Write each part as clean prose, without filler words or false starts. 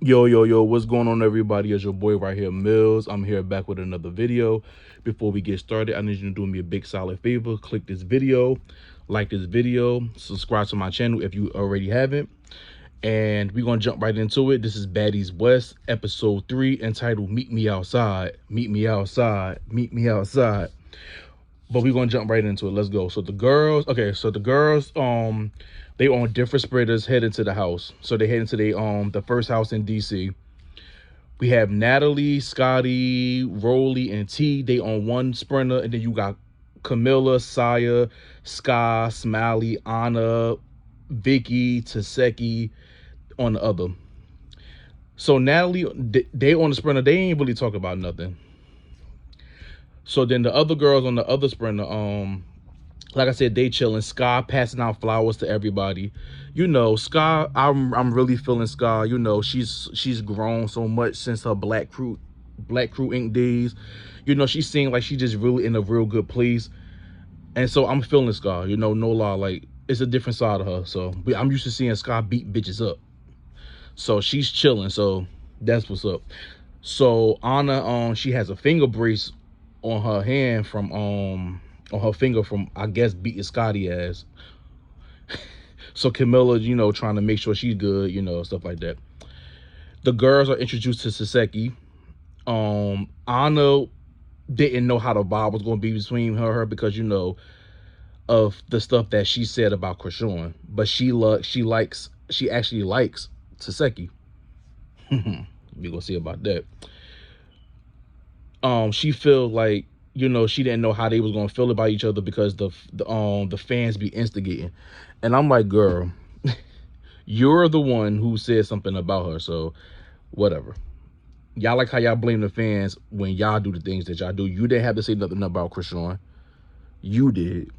Yo, what's going on, everybody? It's your boy right here, Mills. I'm here back with another video. Before we get started, I need you to do me a big solid favor. Click this video, like this video, subscribe to my channel if you already haven't. And we're going to jump right into it. This is Baddies West, episode 3, entitled Meet Me Outside. Meet me outside. Meet me outside. But we're going to jump right into it. Let's go. So the girls, they on different spreaders heading to the house. So they heading to the first house in DC. We have Natalie, Scotty, Rolly, and T. They on one sprinter, and then you got Camilla, Saya, Sky, Smiley, Anna, Vicky, Tesehki on the other. So Natalie, they on the sprinter. They ain't really talk about nothing. So then the other girls on the other sprinter, like I said, they chilling. Sky passing out flowers to everybody. You know, Sky, I'm really feeling Sky. You know, she's grown so much since her Black Crew Inc. days. You know, she seemed like she just really in a real good place. And so I'm feeling Sky, you know, no lie. Like, it's a different side of her. So I'm used to seeing Sky beat bitches up. So she's chilling. So that's what's up. So Anna, she has a finger brace on her hand from on her finger from, I guess, beating Scotty ass. So Camilla, you know, trying to make sure she's good, you know, stuff like that. The girls are introduced to Tesehki. Anna didn't know how the vibe was going to be between her because, you know, of the stuff that she said about Chrisean, but she actually likes Tesehki. We gonna see about that. She feel like, you know, she didn't know how they was gonna feel about each other because the fans be instigating. And I'm like, girl, you're the one who said something about her, so whatever. Y'all like how y'all blame the fans when y'all do the things that y'all do. You didn't have to say nothing about Chrisean. You did.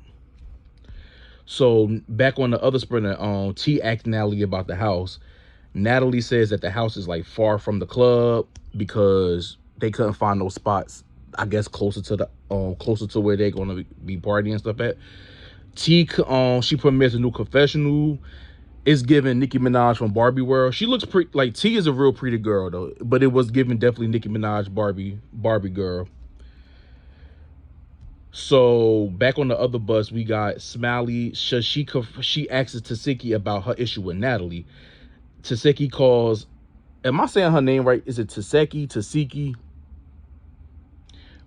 So back on the other sprinter, T asked Natalie about the house. Natalie says that the house is like far from the club because they couldn't find no spots, I guess, closer to where they're gonna be partying and stuff at. T, she premieres a new confessional. It's giving Nicki Minaj from Barbie World. She looks pretty. Like, T is a real pretty girl though, but it was giving definitely Nicki Minaj Barbie girl. So back on the other bus, we got Smiley. She asks Tesehki about her issue with Natalie. Tesehki calls, am I saying her name right? Is it Tesehki?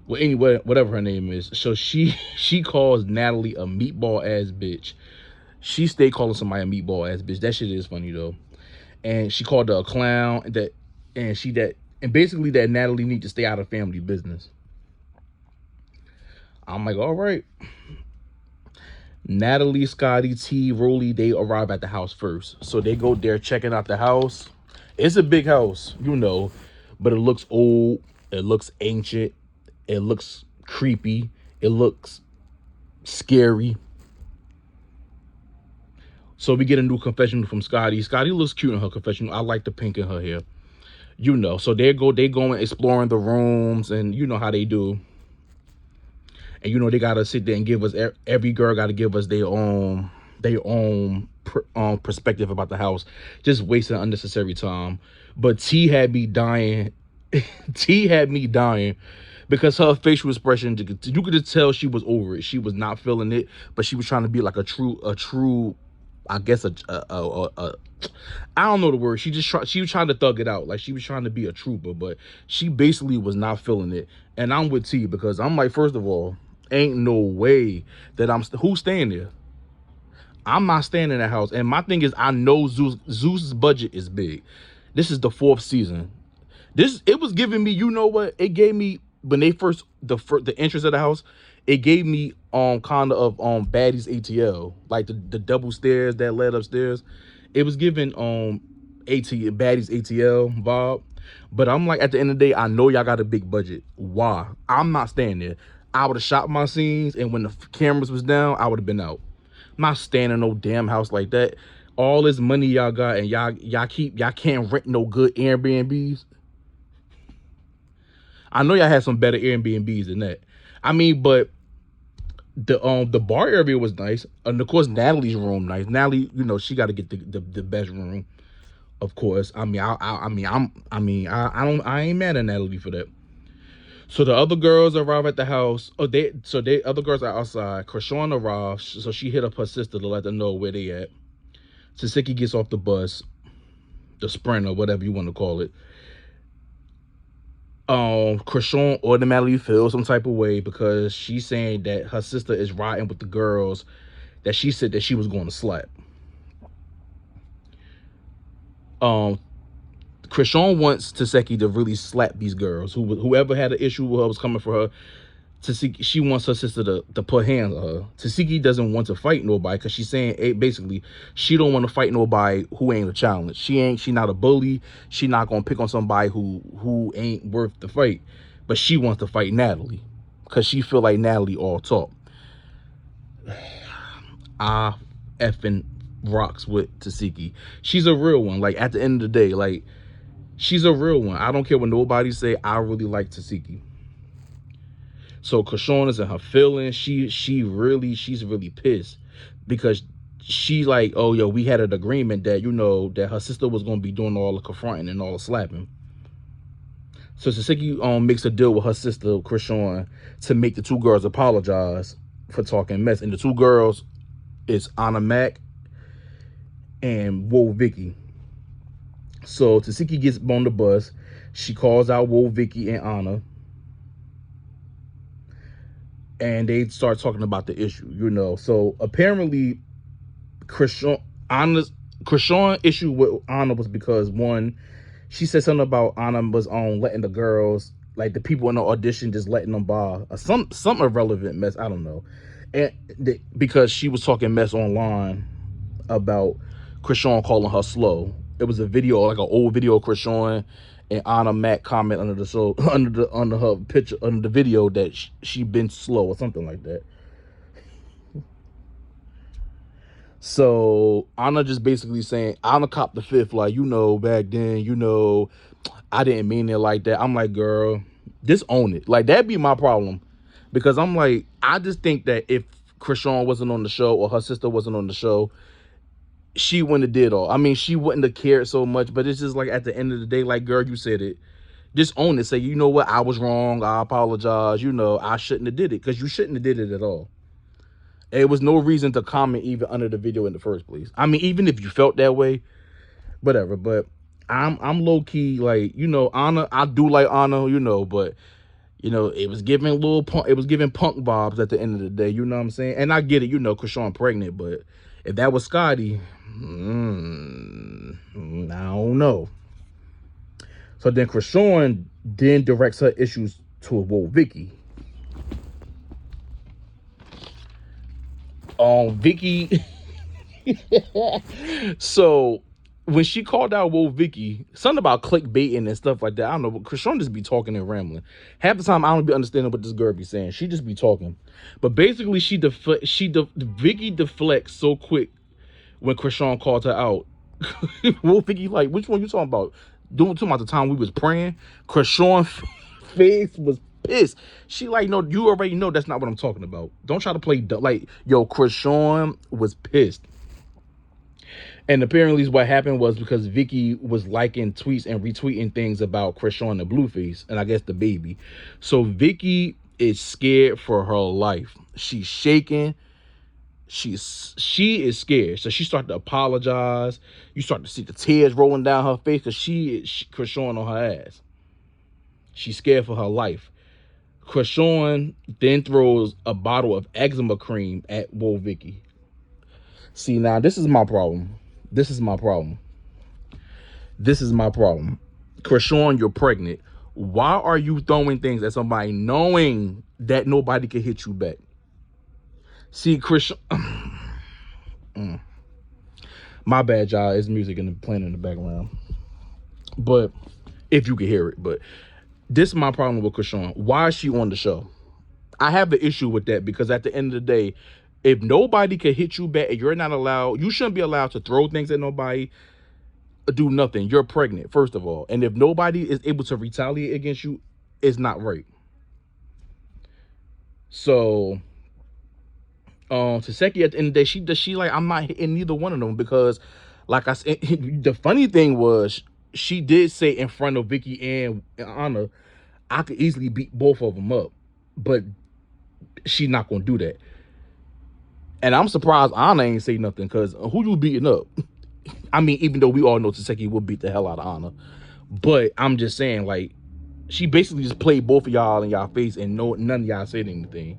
Well, anyway, whatever her name is. So she calls Natalie a meatball ass bitch. She stayed calling somebody a meatball ass bitch. That shit is funny though. And she called her a clown. And basically that Natalie need to stay out of family business. I'm like, all right. Natalie, Scotty, T, Rolly, they arrive at the house first. So they go there checking out the house. It's a big house, you know, but it looks old. It looks ancient. It looks creepy. It looks scary. So we get a new confessional from Scotty. Scotty looks cute in her confessional. I like the pink in her hair. You know, so they going exploring the rooms, and you know how they do. And you know they gotta sit there and give us, every girl gotta give us their own perspective about the house. Just wasting unnecessary time. But T had me dying. T had me dying because her facial expression, you could just tell she was over it. She was not feeling it, but she was trying to be like a true. I guess I don't know the word. She was trying to thug it out. Like, she was trying to be a trooper, but she basically was not feeling it. And I'm with T because I'm like, first of all, ain't no way that who's staying there. I'm not staying in that house. And my thing is, I know Zeus's budget is big. This is the 4th season. It was giving me, you know what? It gave me, when they the entrance of the house, it gave me kind of Baddies ATL, like the double stairs that led upstairs. It was giving Baddies ATL vibe. But I'm like, at the end of the day, I know y'all got a big budget. Why? I'm not staying there. I would have shot my scenes, and when the cameras was down, I would have been out. I'm not staying in no damn house like that. All this money y'all got, and y'all can't rent no good Airbnbs. I know y'all had some better Airbnbs than that. I mean, but the bar area was nice, and of course Natalie's room nice. Natalie, you know, she got to get the best room. of course. I mean, I ain't mad at Natalie for that. So the other girls arrive at the house. They other girls are outside. Chrisean arrives, so she hit up her sister to let them know where they at. Tesehki gets off the bus, the Sprinter, whatever you want to call it. Chrisean automatically feels some type of way because she's saying that her sister is riding with the girls that she said that she was going to slap. Chrisean wants Tesehki to really slap these girls. Whoever had an issue with her was coming for her. Tesehki, she wants her sister to put hands on her. Tesehki doesn't want to fight nobody because she's saying basically she don't want to fight nobody who ain't a challenge. She not a bully. She not gonna pick on somebody who ain't worth the fight. But she wants to fight Natalie because she feel like Natalie all talk. I effing rocks with Tesehki. She's a real one. Like at the end of the day, like she's a real one. I don't care what nobody say. I really like Tesehki. So Chrisean is in her feelings. She's really pissed because she like, oh yo, we had an agreement that that her sister was gonna be doing all the confronting and all the slapping. So Tesehki makes a deal with her sister Chrisean to make the two girls apologize for talking mess, and the two girls is Anna Mac and Whoa Vicky. So Tesehki gets on the bus. She calls out Whoa Vicky and Anna. And they start talking about the issue, So apparently, Chrisean issue with Anna was because one, she said something about Anna was on letting the girls, like the people in the audition, just letting them by some irrelevant mess. I don't know, and because she was talking mess online about Chrisean calling her slow. It was a video, like an old video of Chrisean and Anna Mac comment under the show, under her picture, under the video that she been slow or something like that. So Anna just basically saying, Anna copped the fifth, like, back then, I didn't mean it like that. I'm like, girl, just own it. Like, that'd be my problem. Because I'm like, I just think that if Chrisean wasn't on the show or her sister wasn't on the show, she wouldn't have did all. I mean, she wouldn't have cared so much, but it's just like at the end of the day, like, girl, you said it. Just own it. Say, you know what? I was wrong. I apologize. I shouldn't have did it, because you shouldn't have did it at all. There was no reason to comment even under the video in the first place. I mean, even if you felt that way, whatever. But I'm low key like, Anna. I do like Anna, but it was giving punk bobs at the end of the day. You know what I'm saying? And I get it. Chrisean pregnant, but if that was Scotty, I don't know. So then Chrisean then directs her issues to Whoa Vicky. Vicky. So when she called out Whoa Vicky, something about clickbaiting and stuff like that. I don't know, but Chrisean just be talking and rambling. Half the time I don't be understanding what this girl be saying. She just be talking. But basically Vicky deflects so quick when Chrisean called her out. Whoa Vicky, like, which one you talking about? Talking about the time we was praying? Chrisean face was pissed. She like, no, you already know that's not what I'm talking about. Don't try to play dumb. Like, yo, Chrisean was pissed. And apparently what happened was because Vicky was liking tweets and retweeting things about Chrisean the Blueface, and I guess the baby. So Vicky is scared for her life. She's shaking. She is scared. So she started to apologize. You start to see the tears rolling down her face because she is Chrisean on her ass. She's scared for her life. Chrisean then throws a bottle of eczema cream at Whoa Vicky. See, now this is my problem. Chrisean, you're pregnant. Why are you throwing things at somebody knowing that nobody can hit you back? See, Chrisean. My bad, y'all. It's music playing in the background. But if you can hear it. But this is my problem with Chrisean. Why is she on the show? I have the issue with that because at the end of the day, if nobody can hit you back and you're not allowed, you shouldn't be allowed to throw things at nobody, do nothing. You're pregnant, first of all. And if nobody is able to retaliate against you, it's not right. So, Tesehki at the end of the day, she like, I'm not hitting neither one of them because Like I said, the funny thing was she did say in front of Vicky and Anna, I could easily beat both of them up, but she's not gonna do that. And I'm surprised Anna ain't say nothing, because who you beating up? I mean, even though we all know Tesehki will beat the hell out of Anna, but I'm just saying, like, she basically just played both of y'all in y'all face, and none of y'all said anything.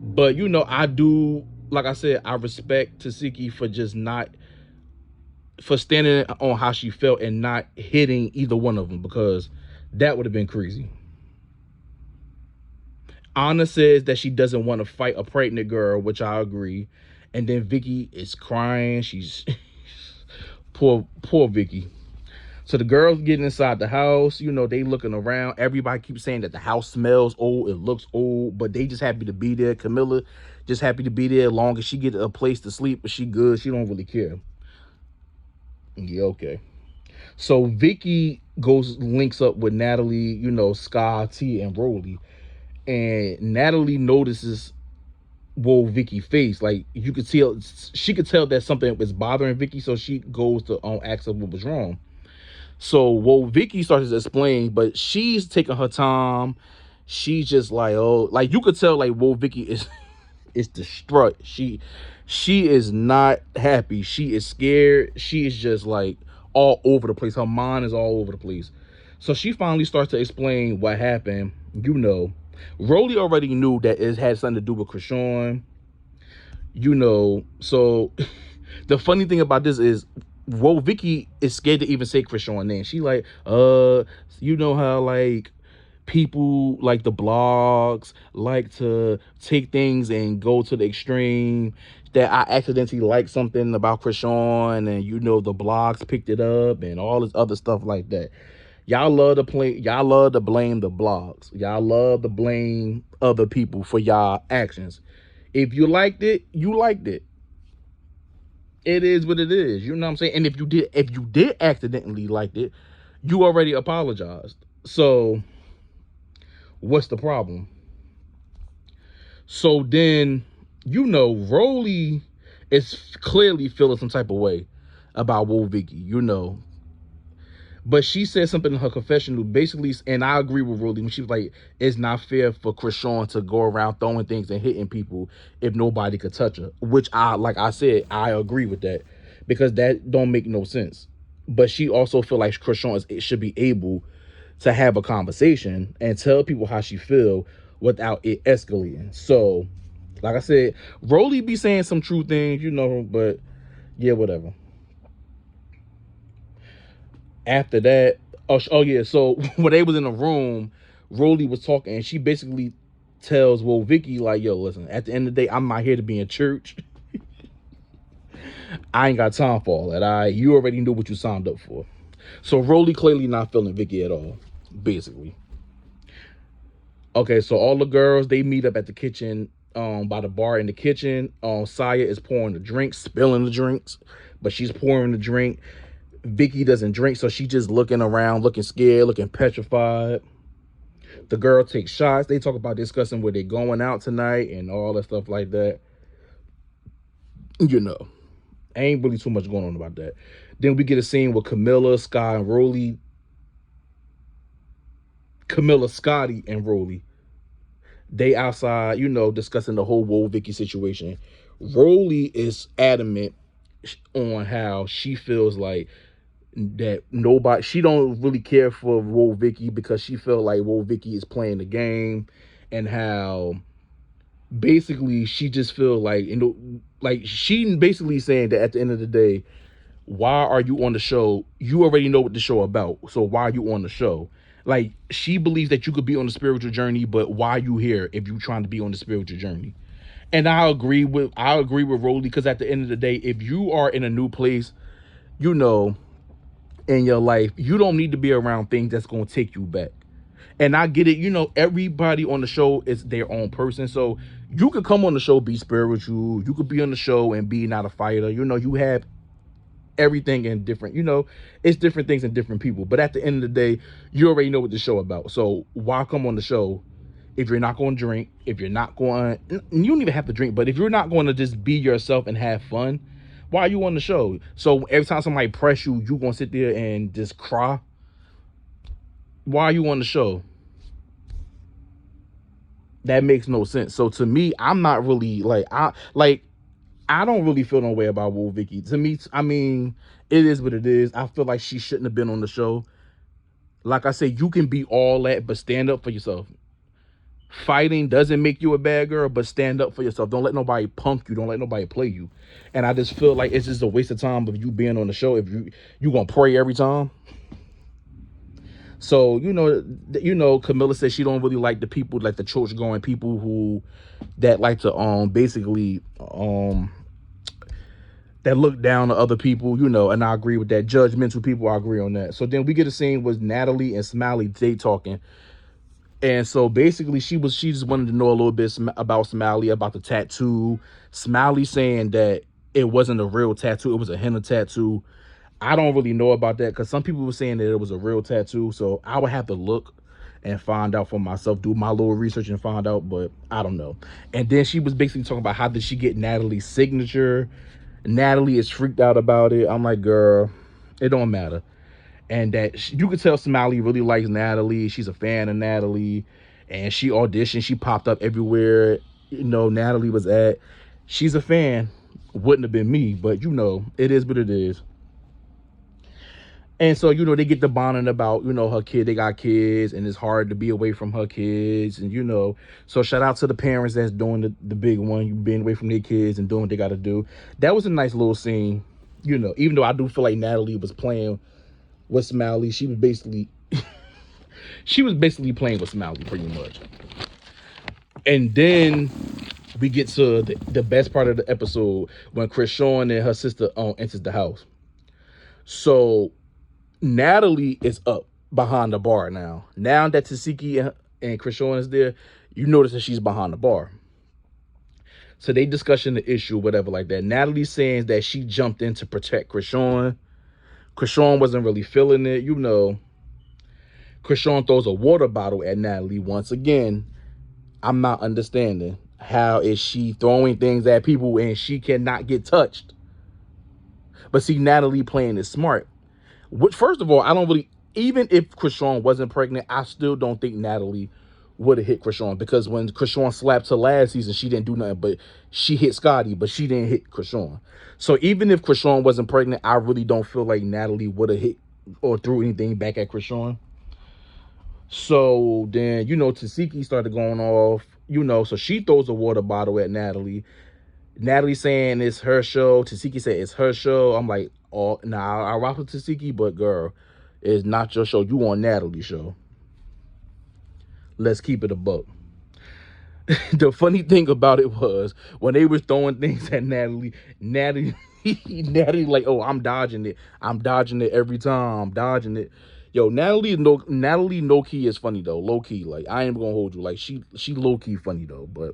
But you know, I do, like I said, I respect Tesehki for just not, for standing on how she felt and not hitting either one of them, because that would have been crazy. Anna says that she doesn't want to fight a pregnant girl, which I agree. And then Vicky is crying. She's poor Vicky. So the girls getting inside the house, you know, they looking around. Everybody keeps saying that the house smells old, it looks old, but they just happy to be there. Camilla just happy to be there, as long as she get a place to sleep, but she good. She don't really care. Yeah, okay. So Vicky links up with Natalie, you know, Sky, T, and Rolly. And Natalie notices Vicky face. Like, you could tell, she could tell that something was bothering Vicky, so she goes to ask her what was wrong. So Vicky starts to explain, but she's taking her time. She's just like, oh, like you could tell, like, Vicky is distraught. She is not happy. She is scared. She is just like all over the place. Her mind is all over the place. So she finally starts to explain what happened. You know, Rolly already knew that it had something to do with Chrisean. You know, so the funny thing about this is, Vicky is scared to even say Chrisean name. She like, you know how, like, people like the blogs like to take things and go to the extreme, that I accidentally liked something about Chrisean, and you know the blogs picked it up and all this other stuff like that. Y'all love to blame the blogs. Y'all love to blame other people for y'all actions. If you liked it, you liked it. It is what it is. You know what I'm saying? And if you did accidentally like it, you already apologized. So what's the problem? So then, you know, Rolly is clearly feeling some type of way about Vicky, you know. But she said something in her confessional, basically, and I agree with Rolly, when she was like, it's not fair for Chrisean to go around throwing things and hitting people if nobody could touch her. Which like I said, I agree with that, because that don't make no sense. But she also feel like Chrisean should be able to have a conversation and tell people how she feel without it escalating. So, like I said, Rolly be saying some true things, you know, but yeah, whatever. After that, oh yeah, so when they was in the room, Rolly was talking, and she basically tells Vicky, like, yo, listen, at the end of the day, I'm not here to be in church. I ain't got time for all that. You already knew what you signed up for. So Rolly clearly not feeling Vicky at all, basically. Okay, so all the girls, they meet up at the kitchen, by the bar in the kitchen. Saya is pouring the drinks, spilling the drinks, but she's pouring the drink. Vicky doesn't drink, so she just looking around, looking scared, looking petrified. The girl takes shots. They talk about discussing where they're going out tonight and all that stuff like that. You know, ain't really too much going on about that. Then we get a scene with Camilla, Sky, and Rolly. Camilla, Scotty, and Rolly. They outside, you know, discussing the whole Vicky situation. Rolly is adamant on how she feels like that she don't really care for Vicky, because she felt like Vicky is playing the game, and how basically she just feel like, you know, like she basically saying that at the end of the day, why are you on the show? You already know what the show about, so why are you on the show? Like, she believes that you could be on the spiritual journey, but why are you here if you're trying to be on the spiritual journey? And I agree with Rolly, because at the end of the day, if you are in a new place, you know, in your life, you don't need to be around things that's going to take you back. And I get it, you know, everybody on the show is their own person. So you could come on the show, be spiritual. You could be on the show and be not a fighter. You know, you have everything in different, you know, it's different things in different people. But at the end of the day, you already know what the show about. So why come on the show if you're not going to drink, if you're not going, you don't even have to drink, but if you're not going to just be yourself and have fun, Why are you on the show? So every time somebody press you, you gonna sit there and just cry? Why are you on the show? That makes no sense. So to me, I'm not really I don't really feel no way about Wolf Vicky. To me, I mean, it is what it is. I feel like she shouldn't have been on the show. Like I said, you can be all that, but stand up for yourself. Fighting doesn't make you a bad girl, but stand up for yourself. Don't let nobody punk you. Don't let nobody play you. And I just feel like it's just a waste of time of you being on the show if you gonna pray every time. So Camilla says she don't really like the people, like the church going people who that like to basically that look down to other people, and I agree with that. Judgmental people, I agree on that. So then we get a scene with Natalie and Smiley, they talking. And so basically she just wanted to know a little bit about Smiley, about the tattoo. Smiley saying that it wasn't a real tattoo, it was a henna tattoo. I don't really know about that because some people were saying that it was a real tattoo. So I would have to look and find out for myself, do my little research and find out, but I don't know. And then she was basically talking about how did she get Natalie's signature. Natalie is freaked out about it. I'm like, girl, it don't matter. And that you could tell Smiley really likes Natalie. She's a fan of Natalie. And she auditioned. She popped up everywhere, Natalie was at. She's a fan. Wouldn't have been me, but it is what it is. And so, they get the bonding about, her kid. They got kids, and it's hard to be away from her kids. And, so shout out to the parents that's doing the big one. You being away from their kids and doing what they got to do. That was a nice little scene, even though I do feel like Natalie was playing with Smiley. She was basically playing with Smiley pretty much. And then we get to the best part of the episode when Chrisean and her sister enters the house. So Natalie is up behind the bar now. Now that Tesehki and Chrisean is there, you notice that she's behind the bar. So they discussing the issue, whatever like that. Natalie saying that she jumped in to protect Chrisean. Chrisean wasn't really feeling it, Chrisean throws a water bottle at Natalie once again. I'm not understanding. How is she throwing things at people and she cannot get touched? But see, Natalie playing is smart. Which, first of all, I don't really, even if Chrisean wasn't pregnant, I still don't think Natalie would have hit Chrisean, because when Chrisean slapped her last season, she didn't do nothing, but she hit Scotty, but she didn't hit Chrisean. So even if Chrisean wasn't pregnant, I really don't feel like Natalie would have hit or threw anything back at Chrisean. So then, Tesehki started going off, so she throws a water bottle at Natalie. Natalie saying it's her show. Tesehki said it's her show. I'm like, oh, nah, I rock with Tesehki, but girl, it's not your show. You on Natalie's show. Let's keep it a buck. The funny thing about it was when they were throwing things at Natalie like, oh, I'm dodging it. I'm dodging it every time. I'm dodging it. Yo, Natalie no key is funny though. Low key. Like, I ain't gonna hold you. Like, she low key funny though. But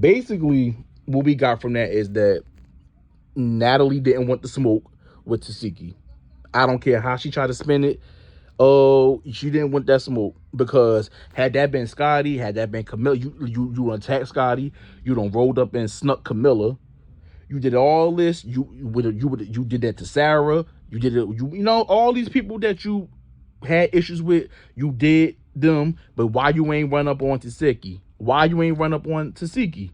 basically what we got from that is that Natalie didn't want the smoke with Tesehki. I don't care how she tried to spin it. Oh, she didn't want that smoke, because had that been Scotty, had that been Camilla, you attacked Scotty, you done rolled up and snuck Camilla, you did all this, you did that to Sarah, you did it, all these people that you had issues with, you did them. But why you ain't run up on Tesehki? Why you ain't run up on Tesehki?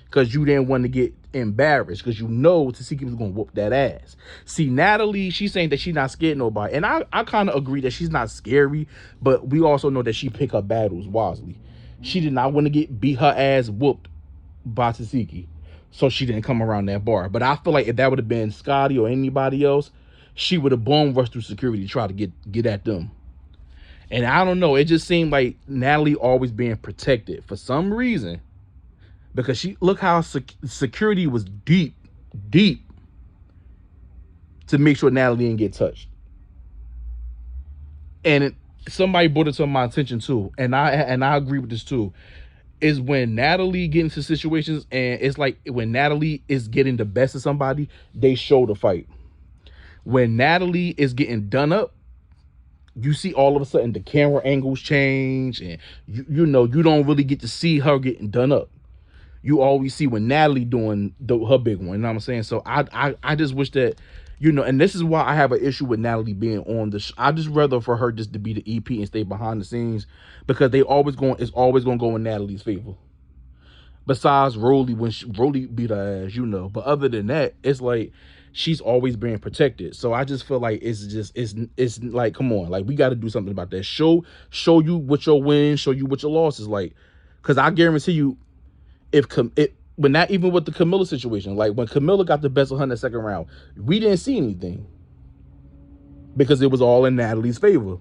Because you didn't want to get embarrassed, because Tesehki was going to whoop that ass. See, Natalie, she's saying that she's not scared of nobody. And I kind of agree that she's not scary, but we also know that she picked her battles wisely. She did not want to get beat her ass whooped by Tesehki, so she didn't come around that bar. But I feel like if that would have been Scotty or anybody else, she would have bone rushed through security to try to get at them. And I don't know, it just seemed like Natalie always being protected for some reason. Because look how security was deep to make sure Natalie didn't get touched. And somebody brought it to my attention too, and I agree with this too, is when Natalie get into situations, and it's like when Natalie is getting the best of somebody, they show the fight. When Natalie is getting done up, you see all of a sudden the camera angles change, and you don't really get to see her getting done up. you always see when Natalie doing her big one. You know what I'm saying? So I just wish that, and this is why I have an issue with Natalie being on the. I just rather for her just to be the EP and stay behind the scenes, because it's always going to go in Natalie's favor. Besides Rolly, when Rolly beat her ass, But other than that, it's like she's always being protected. So I just feel like it's like, come on, like we got to do something about that. Show you what your wins, show you what your losses like, because I guarantee you, when not even with the Camilla situation, like when Camilla got the best of her in the second round, we didn't see anything because it was all in Natalie's favor.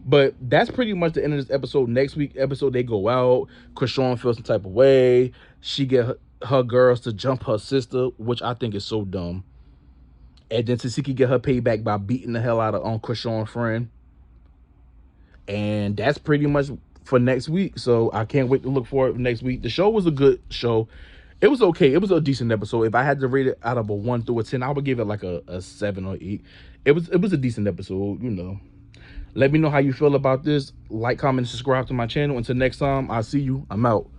But that's pretty much the end of this episode. Next week episode, they go out. Chrisean feels some type of way. She get her girls to jump her sister, which I think is so dumb. And then Tesehki get her payback by beating the hell out of Chrisean's friend. And that's pretty much for next week. So I can't wait to look forward to next week. The show was a good show. It was okay. It was a decent episode. If I had to rate it out of a 1 through a 10, I would give it like a 7 or 8. It was a decent episode, Let me know how you feel about this. Like, comment, and subscribe to my channel. Until next time, I'll see you. I'm out.